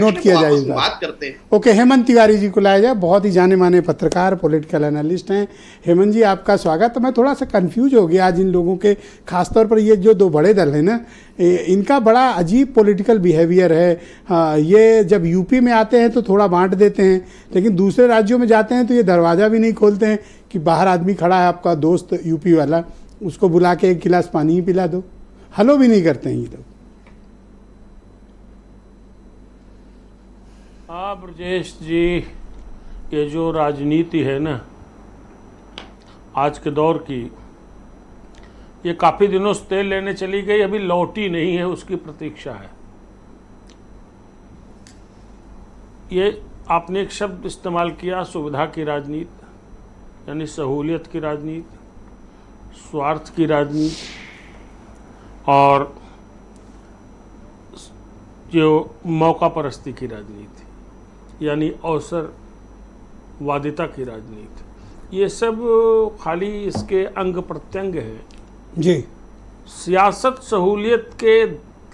Note किया जाए, बात करते हैं। ओके, हेमंत तिवारी जी को लाया जाए, बहुत ही जाने माने पत्रकार, पॉलिटिकल एनालिस्ट हैं। हेमंत जी, आपका स्वागत। मैं थोड़ा सा कंफ्यूज हो गया आज इन लोगों के, खासतौर पर ये जो दो बड़े दल हैं ना, इनका बड़ा अजीब पॉलिटिकल बिहेवियर है। ये जब यूपी में आते हैं तो थोड़ा बांट देते हैं, लेकिन दूसरे राज्यों में जाते हैं तो ये दरवाज़ा भी नहीं खोलते हैं कि बाहर आदमी खड़ा है आपका दोस्त यूपी वाला, उसको बुला के एक गिलास पानी ही पिला दो। हलो भी नहीं करते हैं ये लोग। हाँ ब्रजेश जी, ये जो राजनीति है ना आज के दौर की, ये काफ़ी दिनों से तेल लेने चली गई, अभी लौटी नहीं है, उसकी प्रतीक्षा है। ये आपने एक शब्द इस्तेमाल किया, सुविधा की राजनीति, यानी सहूलियत की राजनीति, स्वार्थ की राजनीति, और जो मौका परस्ती की राजनीति, यानी अवसरवादिता की राजनीति, ये सब खाली इसके अंग प्रत्यंग हैं जी। सियासत सहूलियत के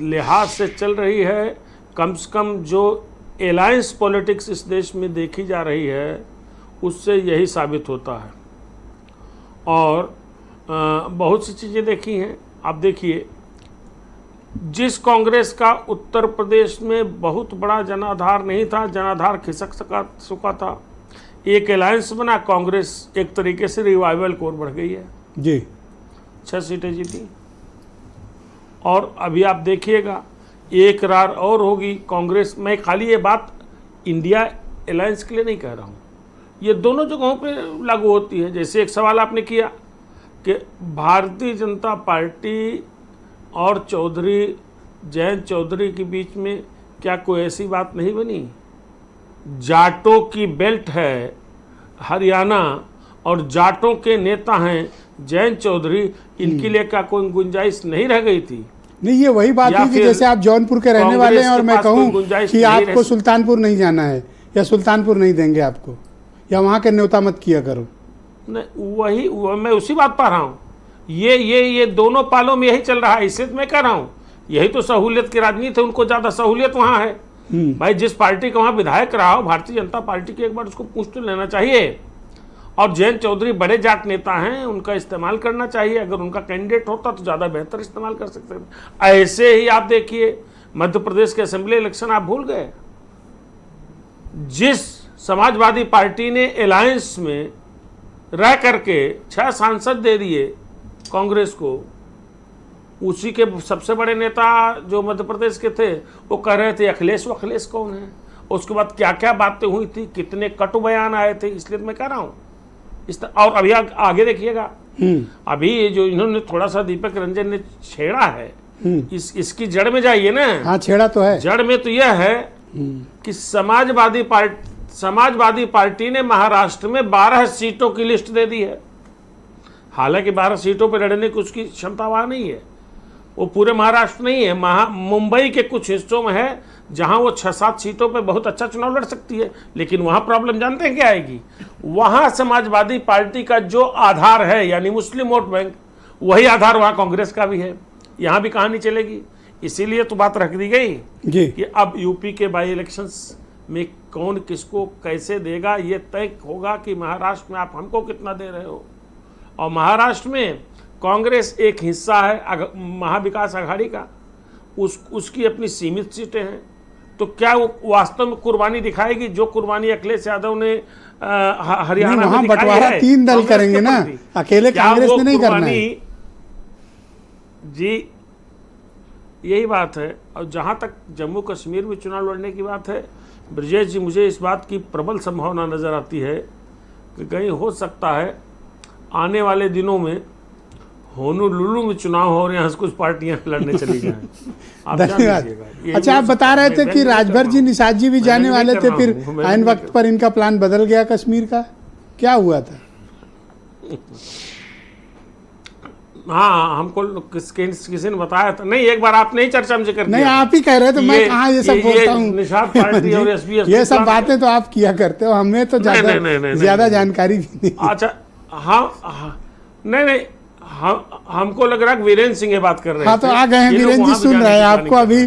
लिहाज से चल रही है। कम से कम जो एलायंस पॉलिटिक्स इस देश में देखी जा रही है उससे यही साबित होता है। और बहुत सी चीज़ें देखी हैं। आप देखिए, जिस कांग्रेस का उत्तर प्रदेश में बहुत बड़ा जनाधार नहीं था, जनाधार खिसक चुका था, एक अलायंस बना, कांग्रेस एक तरीके से रिवाइवल कोर बढ़ गई है जी, 6 सीटें जीती। और अभी आप देखिएगा एक रार और होगी कांग्रेस। मैं खाली ये बात इंडिया अलायंस के लिए नहीं कह रहा हूँ, ये दोनों जगहों पे लागू होती है। जैसे एक सवाल आपने किया कि भारतीय जनता पार्टी और जयंत चौधरी के बीच में क्या कोई ऐसी बात नहीं बनी? जाटों की बेल्ट है हरियाणा और जाटों के नेता हैं जयंत चौधरी, इनके लिए क्या कोई गुंजाइश नहीं रह गई थी? नहीं, ये वही बात है कि जैसे आप जौनपुर के रहने वाले हैं और मैं कहूँ कि आपको सुल्तानपुर नहीं जाना है या सुल्तानपुर नहीं देंगे आपको, या वहाँ के न्योता मत किया करो। नहीं, मैं उसी बात पर रहा हूँ। ये दोनों पालों में यही चल रहा है, इसलिए मैं कह रहा हूँ यही तो सहूलियत की राजनीति है। उनको ज़्यादा सहूलियत वहाँ है। भाई, जिस पार्टी का वहाँ विधायक रहा हो, भारतीय जनता पार्टी के, एक बार उसको पूछ तो लेना चाहिए। और जयंत चौधरी बड़े जाट नेता हैं, उनका इस्तेमाल करना चाहिए। अगर उनका कैंडिडेट होता तो ज़्यादा बेहतर इस्तेमाल कर सकते हैं। ऐसे ही आप देखिए मध्य प्रदेश के असेंबली इलेक्शन आप भूल गए, जिस समाजवादी पार्टी ने अलायंस में रह करके 6 सांसद दे दिए कांग्रेस को, उसी के सबसे बड़े नेता जो मध्य प्रदेश के थे वो कह रहे थे अखिलेश कौन है। उसके बाद क्या क्या बातें हुई थी, कितने कटु बयान आए थे। इसलिए मैं कह रहा हूँ और अभी आगे देखिएगा, अभी जो इन्होंने थोड़ा सा दीपक रंजन ने छेड़ा है, इसकी जड़ में जाइए ना। हाँ, छेड़ा तो है। जड़ में तो यह है कि समाजवादी पार्टी ने महाराष्ट्र में 12 सीटों की लिस्ट दे दी है। हालांकि 12 सीटों पर लड़ने की उसकी क्षमता वहाँ नहीं है, वो पूरे महाराष्ट्र नहीं है, मुंबई के कुछ हिस्सों में है जहाँ वो 6-7 सीटों पे बहुत अच्छा चुनाव लड़ सकती है। लेकिन वहाँ प्रॉब्लम जानते हैं क्या आएगी? वहाँ समाजवादी पार्टी का जो आधार है, यानी मुस्लिम वोट बैंक, वही आधार वहाँ कांग्रेस का भी है। यहाँ भी कहानी चलेगी। इसीलिए तो बात रख दी गई कि अब यूपी के बाई इलेक्शंस में कौन किसको कैसे देगा, ये तय होगा कि महाराष्ट्र में आप हमको कितना दे रहे हो। और महाराष्ट्र में कांग्रेस एक हिस्सा है महाविकास आघाड़ी का, उसकी अपनी सीमित सीटें हैं। तो क्या वो वास्तव में कुर्बानी दिखाएगी जो कुर्बानी अखिलेश यादव ने हरियाणा में दिखाई बंटवारा है? 3 दल करेंगे ना, अकेले कांग्रेस ने नहीं करना है। जी, यही बात है। और जहाँ तक जम्मू कश्मीर में चुनाव लड़ने की बात है, ब्रजेश जी, मुझे इस बात की प्रबल संभावना नजर आती है कि कहीं हो सकता है आने वाले दिनों में होनोलुलु में चुनाव हो रहे हैं, कुछ पार्टियां लड़ने चली जाएं। धन्यवाद। अच्छा, आप बता रहे थे कि राजभर जी, निषाद जी भी जाने वाले थे, फिर ऐन वक्त पर इनका प्लान बदल गया कश्मीर का, क्या हुआ था? हाँ, हमको किसी ने बताया था। नहीं, एक बार आपने ही चर्चा में जिक्र किया। नहीं, आप ही कह रहे थे, मैं कहाँ ये सब बोलता हूँ। निषाद पार्टी और एसपीएस, ये सब बातें तो आप किया करते हो, हमें तो ज्यादा जानकारी भी नहीं। अच्छा, हाँ, नहीं, हमको लग रहा है वीरेंद्र सिंह ये बात कर रहे हैं। हाँ, तो आ गए हैं वीरेंद्र जी, सुन रहे हैं आपको अभी।